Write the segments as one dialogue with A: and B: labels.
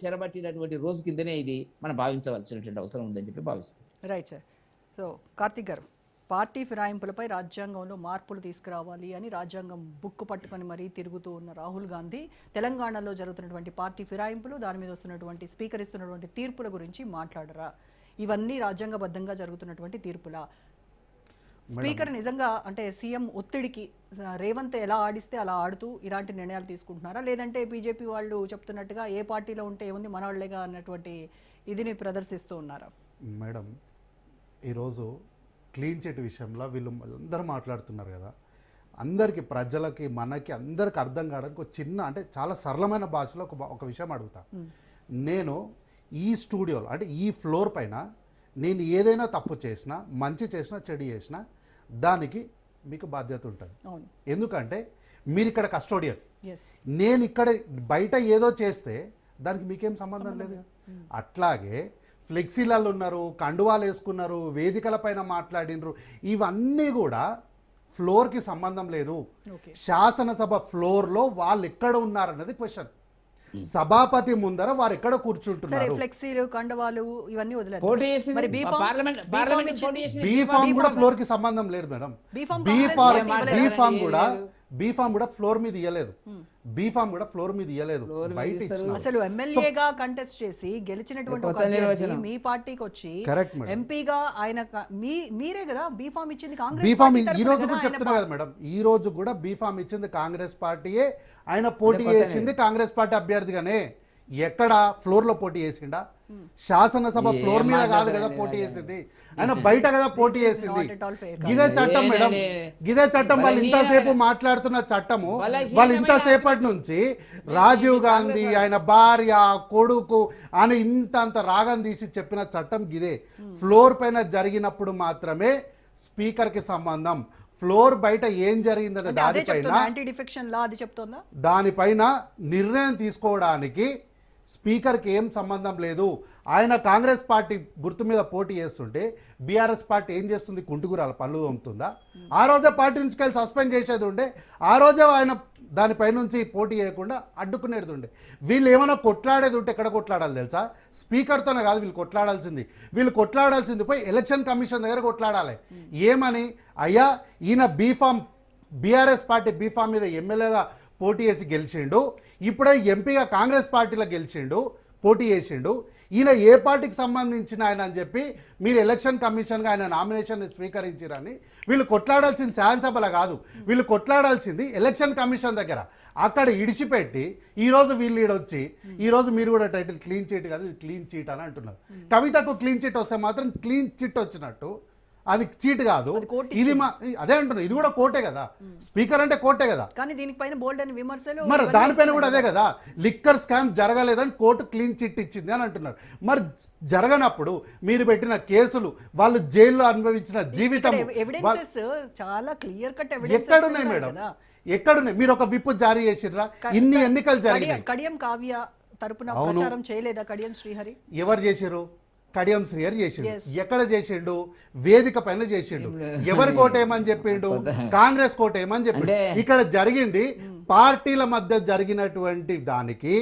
A: చెరబట్టినటువంటి రోజు కిందనే ఇది మనం భావించవలసినటువంటి అవసరం ఉందని చెప్పి భావిస్తాం.
B: Right sir. సో కార్తిక్ గారు, పార్టీ ఫిరాయింపులపై రాజ్యాంగంలో మార్పులు తీసుకురావాలి అని రాజ్యాంగం బుక్ పట్టుకొని మరీ తిరుగుతూ ఉన్న రాహుల్ గాంధీ తెలంగాణలో జరుగుతున్నటువంటి పార్టీ ఫిరాయింపులు, దాని మీద వస్తున్నటువంటి స్పీకర్ ఇస్తున్నటువంటి తీర్పుల గురించి మాట్లాడరా? ఇవన్నీ రాజ్యాంగబద్ధంగా జరుగుతున్నటువంటి తీర్పులా? స్పీకర్ నిజంగా అంటే సీఎం ఒత్తిడికి రేవంత్ ఎలా ఆడిస్తే అలా ఆడుతూ ఇలాంటి నిర్ణయాలు తీసుకుంటున్నారా, లేదంటే బీజేపీ వాళ్ళు చెప్తున్నట్టుగా ఏ పార్టీలో ఉంటే ఏముంది మనవాళ్లేగా అన్నటువంటి ఇదిని ప్రదర్శిస్తూ ఉన్నారా?
C: మేడం, ఈరోజు క్లీన్ చిట్ విషయంలో వీళ్ళు అందరూ మాట్లాడుతున్నారు కదా, అందరికీ ప్రజలకి మనకి అందరికి అర్థం కావడానికి ఒక చిన్న అంటే చాలా సరళమైన భాషలో ఒక విషయం అడుగుతా. నేను ఈ స్టూడియోలో అంటే ఈ ఫ్లోర్ పైన నేను ఏదైనా తప్పు చేసినా, మంచి చేసినా, చెడు చేసినా దానికి మీకు బాధ్యత ఉంటుంది. ఎందుకంటే మీరు ఇక్కడ కస్టోడియన్, నేను ఇక్కడ బయట ఏదో చేస్తే దానికి మీకేం సంబంధం లేదు. అట్లాగే ఫ్లెక్సీలలో ఉన్నారు, కండువాలు వేసుకున్నారు, వేదికల పైన మాట్లాడినరు, ఇవన్నీ కూడా ఫ్లోర్కి సంబంధం లేదు. శాసనసభ ఫ్లోర్లో వాళ్ళు ఎక్కడ ఉన్నారన్నది క్వశ్చన్. సభాపతి ముందర వారు ఎక్కడ కూర్చుంటున్నారు.
B: ఫ్లెక్సీలు, కండువాలు ఇవన్నీ వదిలేదు.
C: బీఫామ్ కూడా ఫ్లోర్ కి సంబంధం లేదు మేడం. బీఫామ్ కూడా ఫ్లోర్ మీద ఇయ్యలేదు. బీఫామ్ కూడా ఫ్లోర్ మీద ఇయ్యలేదు. బయట
B: అసలు ఎమ్మెల్యేగా కంటెస్ట్ చేసి గెలిచినటువంటి మీ పార్టీకి వచ్చి ఎంపీగా ఆయన మీరే కదా బీఫామ్ ఇచ్చింది కాంగ్రెస్.
C: బీఫామ్ ఈ రోజు కూడా చెప్తున్నా కదా మేడం, ఈ రోజు కూడా బీఫామ్ ఇచ్చింది కాంగ్రెస్ పార్టీయే. ఆయన పోటీ చేసింది కాంగ్రెస్ పార్టీ అభ్యర్థిగానే. ఎక్కడ ఫ్లోర్ లో పోటీ చేసిండా? శాసనసభ ఫ్లోర్ మీద కాదు కదా పోటీ చేసింది, ఆయన బయట కదా పోటీ చేసింది. గిదే చట్టం మేడం, గిదే చట్టం. వాళ్ళు ఇంతసేపు మాట్లాడుతున్న చట్టము, వాళ్ళు ఇంతసేపటి నుంచి రాజీవ్ గాంధీ ఆయన భార్య, కొడుకు అని అంత రాగం తీసి చెప్పిన చట్టం గిదే. ఫ్లోర్ పైన జరిగినప్పుడు మాత్రమే స్పీకర్ కి సంబంధం. ఫ్లోర్ బయట ఏం జరిగిందనే దానిపైన నిర్ణయం తీసుకోవడానికి స్పీకర్కి ఏం సంబంధం లేదు. ఆయన కాంగ్రెస్ పార్టీ గుర్తు మీద పోటీ చేస్తుంటే బీఆర్ఎస్ పార్టీ ఏం చేస్తుంది? కుంటుగురాల పనులు తోముతుందా? ఆ రోజే పార్టీ నుంచి వెళ్ళి సస్పెండ్ చేసేది ఉండే, ఆ రోజే ఆయన దానిపై నుంచి పోటీ చేయకుండా అడ్డుకునేది ఉండే. వీళ్ళు ఏమైనా కొట్లాడేది ఉంటే ఎక్కడ కొట్లాడాలి తెలుసా? స్పీకర్తోనే కాదు వీళ్ళు కొట్లాడాల్సింది. వీళ్ళు కొట్లాడాల్సింది పోయి ఎలక్షన్ కమిషన్ దగ్గర కొట్లాడాలి. ఏమని? అయ్యా ఈయన బీఆర్ఎస్ పార్టీ బీఫామ్ మీద ఎమ్మెల్యేగా పోటీ చేసి గెలిచిండు, ఇప్పుడే ఎంపీగా కాంగ్రెస్ పార్టీలో గెలిచిండు, పోటీ చేసిండు, ఈయన ఏ పార్టీకి సంబంధించిన ఆయన అని చెప్పి మీరు ఎలక్షన్ కమిషన్గా ఆయన నామినేషన్ స్వీకరించారని వీళ్ళు కొట్లాడాల్సింది శాసనసభలో కాదు, వీళ్ళు కొట్లాడాల్సింది ఎలక్షన్ కమిషన్ దగ్గర. అక్కడ ఇడిచిపెట్టి ఈరోజు వీళ్ళు ఈడొచ్చి ఈరోజు మీరు కూడా టైటిల్ క్లీన్ చిట్ కాదు, ఇది క్లీన్ చిట్ అని అంటున్నారు. కవితకు క్లీన్ చిట్ వస్తే మాత్రం క్లీన్ చిట్ వచ్చినట్టు అది చీట్ కాదు. ఇది అదే అంటున్నా, ఇది కూడా కోర్టే కదా, స్పీకర్ అంటే కోర్టే కదా.
B: కానీ దీనిపైన బోల్డ్ అని విమర్శలు,
C: మరి దానిపైన కూడా అదే కదా, లిక్కర్ స్కామ్ జరగలేదని కోర్టు క్లీన్ చిట్ ఇచ్చింది అని అంటున్నారు. మరి జరగనప్పుడు మీరు పెట్టిన కేసులు, వాళ్ళు జైల్లో అనుభవించిన జీవితం
B: చాలా క్లియర్ కట్
C: ఎక్కడున్నాయి మేడం? ఎక్కడున్నాయి? మీరు ఒక విప్ జారీ చేసిర్రా? ఇన్ని ఎన్నికలు జరిగినాయి.
B: కడియం కావ్య తరపున ప్రచారం చేయలేదా కడియం శ్రీహరి?
C: ఎవరు చేసిరు? కడియం శ్రీహరి చేసిండు. ఎక్కడ చేసిండు? వేదిక పైన చేసిండు. ఎవరి కోటేమని చెప్పిండు? కాంగ్రెస్ కోటేమని చెప్పిండు. ఇక్కడ జరిగింది పార్టీల మధ్య జరిగినటువంటి దానికి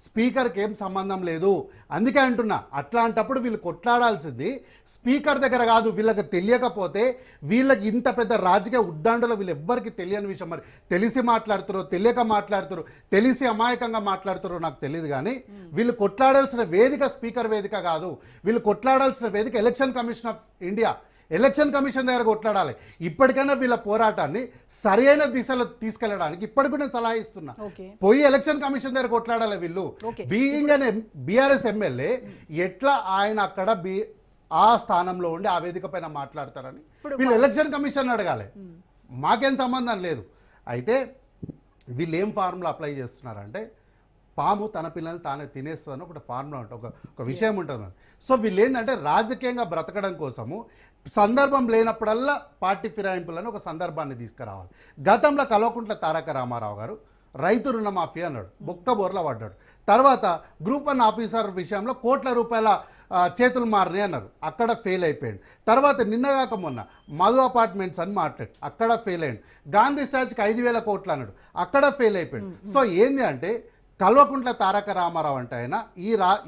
C: స్పీకర్కి ఏం సంబంధం లేదు. అందుకే అంటున్నా, అట్లాంటప్పుడు వీళ్ళు కొట్లాడాల్సింది స్పీకర్ దగ్గర కాదు. వీళ్ళకి తెలియకపోతే, వీళ్ళకి ఇంత పెద్ద రాజకీయ ఉద్దండలో వీళ్ళు ఎవ్వరికి తెలియని విషయం, మరి తెలిసి మాట్లాడుతారో తెలియక మాట్లాడుతారో, తెలిసి అమాయకంగా మాట్లాడుతారో నాకు తెలియదు. కానీ వీళ్ళు కొట్లాడాల్సిన వేదిక స్పీకర్ వేదిక కాదు. వీళ్ళు కొట్లాడాల్సిన వేదిక election commission of India. Election commission దగ్గర కొట్లాడాలి. ఇప్పటికైనా వీళ్ళ పోరాటాన్ని సరైన దిశలో తీసుకెళ్లడానికి ఇప్పటికి నేను సలహా ఇస్తున్నా, పోయి ఎలక్షన్ కమిషన్ దగ్గర కొట్లాడాలి. వీళ్ళు బీయింగ్ అనే బీఆర్ఎస్ ఎమ్మెల్యే ఎట్లా ఆయన అక్కడ ఆ స్థానంలో ఉండి ఆ వేదిక పైన మాట్లాడతారని వీళ్ళు ఎలక్షన్ కమిషన్ అడగాలి. మాకేం సంబంధం లేదు. అయితే వీళ్ళు ఏం ఫార్ములా అప్లై చేస్తున్నారంటే, పాము తన పిల్లల్ని తానే తినేస్తుందని ఒక ఫార్ములా ఉంటుంది, ఒక విషయం ఉంటుంది. సో వీళ్ళు ఏంటంటే రాజకీయంగా బ్రతకడం కోసము సందర్భం లేనప్పుడల్లా పార్టీ ఫిరాయింపులను ఒక సందర్భాన్ని తీసుకురావాలి. గతంలో కల్వకుంట్ల తారక రామారావు గారు రైతు రుణమాఫీ అన్నాడు, బొక్క బోర్ల పడ్డాడు. తర్వాత గ్రూప్ 1 ఆఫీసర్ విషయంలో కోట్ల రూపాయల చేతులు మారినాయి అన్నారు, అక్కడ ఫెయిల్ అయిపోయాడు. తర్వాత నిన్నగాక మొన్న మధు అపార్ట్మెంట్స్ అని మాట్లాడు, అక్కడ ఫెయిల్ అయ్యాడు. గాంధీ స్టాచ్యూకి 5,000 కోట్లు అన్నాడు, అక్కడ ఫెయిల్ అయిపోయాడు. సో ఏంది అంటే కల్వకుంట్ల తారక రామారావు అంటే ఆయన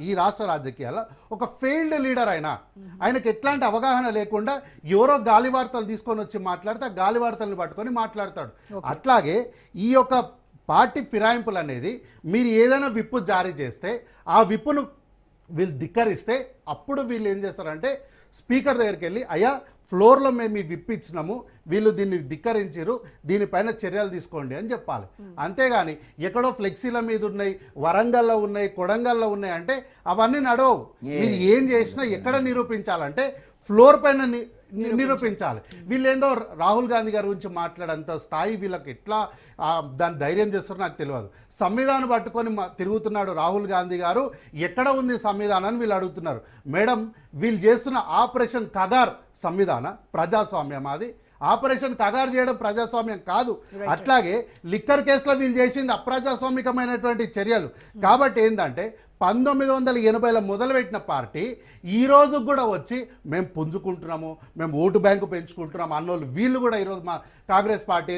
C: ఈ రాష్ట్ర రాజకీయాల్లో ఒక ఫెయిల్డ్ లీడర్ ఆయనకు ఎట్లాంటి అవగాహన లేకుండా ఎవరో గాలి వార్తలు తీసుకొని వచ్చి మాట్లాడితే ఆ గాలి వార్తలను పట్టుకొని మాట్లాడతాడు. అట్లాగే ఈ యొక్క పార్టీ ఫిరాయింపులు అనేది మీరు ఏదైనా విప్పు జారీ చేస్తే ఆ విప్పును వీళ్ళు ధిక్కరిస్తే అప్పుడు వీళ్ళు ఏం చేస్తారంటే స్పీకర్ దగ్గరికి వెళ్ళి అయ్యా ఫ్లోర్లో మేము ఈ విప్ ఇచ్చినాము, వీళ్ళు దీన్ని ధిక్కరించారు, దీనిపైన చర్యలు తీసుకోండి అని చెప్పాలి. అంతేగాని ఎక్కడో ఫ్లెక్సీల మీద ఉన్నాయి, వరంగల్లో ఉన్నాయి, కొడంగల్లో ఉన్నాయి అంటే అవన్నీ నడవు. మీరు ఏం చేసినా ఎక్కడ నిరూపించాలంటే ఫ్లోర్ పైన నిరూపించాలి. వీళ్ళేందో రాహుల్ గాంధీ గారి గురించి మాట్లాడంత స్థాయి వీళ్ళకి ఎట్లా దాన్ని ధైర్యం చేస్తారో నాకు తెలియదు. సంవిధానం పట్టుకొని తిరుగుతున్నాడు రాహుల్ గాంధీ గారు, ఎక్కడ ఉంది సంవిధానాన్ని వీళ్ళు అడుగుతున్నారు. మేడం, వీళ్ళు చేస్తున్న ఆపరేషన్ కగార్ సంవిధాన ప్రజాస్వామ్యం, అది ఆపరేషన్ కగారు చేయడం ప్రజాస్వామ్యం కాదు. అట్లాగే లిక్కర్ కేసులో వీళ్ళు చేసింది అప్రజాస్వామికమైనటువంటి చర్యలు. కాబట్టి ఏంటంటే 1980లో మొదలుపెట్టిన పార్టీ ఈ రోజు కూడా వచ్చి మేము పుంజుకుంటున్నాము, మేము ఓటు బ్యాంకు పెంచుకుంటున్నాము అన్నోళ్ళు వీళ్ళు కూడా ఈరోజు మా కాంగ్రెస్ పార్టీ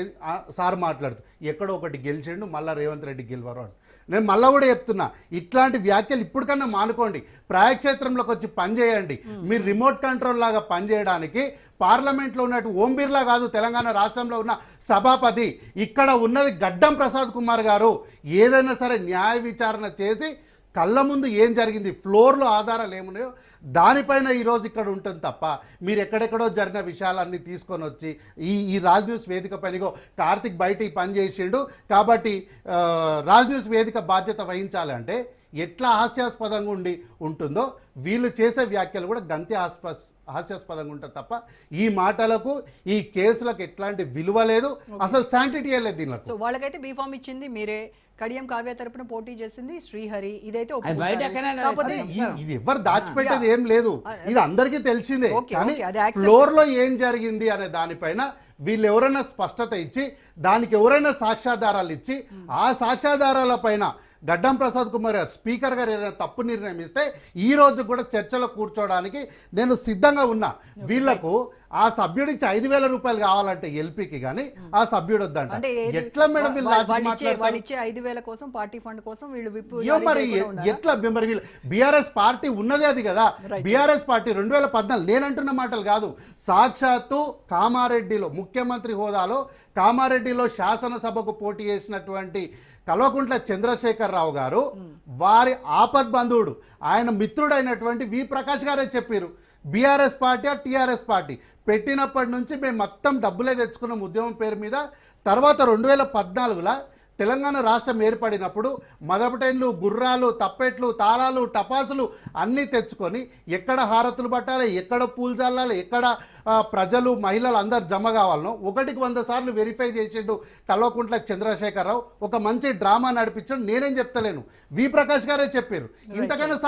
C: సార్ మాట్లాడుతూ ఎక్కడో ఒకటి గెలిచిండు, మళ్ళీ రేవంత్ రెడ్డి గెలవరు అని. నేను మళ్ళీ కూడా చెప్తున్నా, ఇట్లాంటి వ్యాఖ్యలు ఇప్పటికన్నా మానుకోండి. ప్రజాక్షేత్రంలోకి వచ్చి పనిచేయండి. మీరు రిమోట్ కంట్రోల్ లాగా పనిచేయడానికి పార్లమెంట్లో ఉన్నట్టు ఓం బిర్లా కాదు తెలంగాణ రాష్ట్రంలో ఉన్న సభాపతి, ఇక్కడ ఉన్నది గడ్డం ప్రసాద్ కుమార్ గారు. ఏదైనా సరే న్యాయ విచారణ చేసి కళ్ళ ముందు ఏం జరిగింది, ఫ్లోర్లో ఆధారాలు ఏమున్నాయో దానిపైన ఈరోజు ఇక్కడ ఉంటుంది తప్ప మీరు ఎక్కడెక్కడో జరిగిన విషయాలన్నీ తీసుకొని వచ్చి ఈ రాజ్ న్యూస్ వేదిక పైనగో కార్తిక్ బయట ఈ పని చేసిండు కాబట్టి రాజ్ న్యూస్ వేదిక బాధ్యత వహించాలి అంటే ఎట్లా హాస్యాస్పదంగా ఉంటుందో వీళ్ళు చేసే వ్యాఖ్యలు కూడా గంతి హాస్యాస్పదంగా ఉంటుంది తప్ప ఈ మాటలకు ఈ కేసులకు ఎట్లాంటి విలువ లేదు, అసలు శాంటిటీ లేదు దీనిలో.
B: సో వాళ్ళకైతే బీఫామ్ ఇచ్చింది మీరే, కడియం కావ్య తరపున పోటీ చేసింది శ్రీహరి, ఇదైతే
C: ఇది ఎవరు దాచిపెట్టేది ఏం లేదు, ఇది అందరికీ తెలిసిందే. కానీ ఫ్లోర్ లో ఏం జరిగింది అనే దానిపైన వీళ్ళు ఎవరైనా స్పష్టత ఇచ్చి దానికి ఎవరైనా సాక్ష్యాధారాలు ఇచ్చి ఆ సాక్ష్యాధారాల పైన గడ్డం ప్రసాద్ కుమార్ గారు స్పీకర్ గారు ఏదైనా తప్పు నిర్ణయం ఇస్తే ఈ రోజు కూడా చర్చలో కూర్చోవడానికి నేను సిద్ధంగా ఉన్నా. వీళ్లకు ఆ సభ్యుడి 5,000 రూపాయలు కావాలంటే ఎల్పీకి కానీ ఆ సభ్యుడు వద్దంట. ఎట్లా మేడం వీళ్ళు
B: 5,000 కోసం పార్టీ ఫండ్ కోసం వీళ్ళు
C: మరి ఎట్లా మరి వీళ్ళు బీఆర్ఎస్ పార్టీ ఉన్నదే అది కదా. బీఆర్ఎస్ పార్టీ 2014 నేనంటున్న మాటలు కాదు, సాక్షాత్తు కామారెడ్డిలో ముఖ్యమంత్రి హోదాలో కామారెడ్డిలో శాసనసభకు పోటీ చేసినటువంటి కల్వకుంట్ల చంద్రశేఖరరావు గారు వారి ఆపద్బంధువుడు ఆయన మిత్రుడైనటువంటి వి ప్రకాష్ గారే చెప్పారు, బీఆర్ఎస్ పార్టీ టీఆర్ఎస్ పార్టీ పెట్టినప్పటి నుంచి మేము మొత్తం డబ్బులే తెచ్చుకున్నాం ఉద్యమం పేరు మీద. తర్వాత 2014లో తెలంగాణ రాష్ట్రం ఏర్పడినప్పుడు మదపటైన్లు, గుర్రాలు, తప్పెట్లు, తాళాలు, టపాసులు అన్నీ తెచ్చుకొని ఎక్కడ హారతులు పట్టాలి, ఎక్కడ పూలు చల్లాలి, ఎక్కడ ప్రజలు మహిళలు అందరు జమ కావాలనో 1కి 100 సార్లు వెరిఫై చేసిండు కల్వకుంట్ల చంద్రశేఖరరావు. ఒక మంచి డ్రామా నడిపించడం నేనేం చెప్తలేను, వి ప్రకాష్ గారే చెప్పారు. ఇంతకన్నా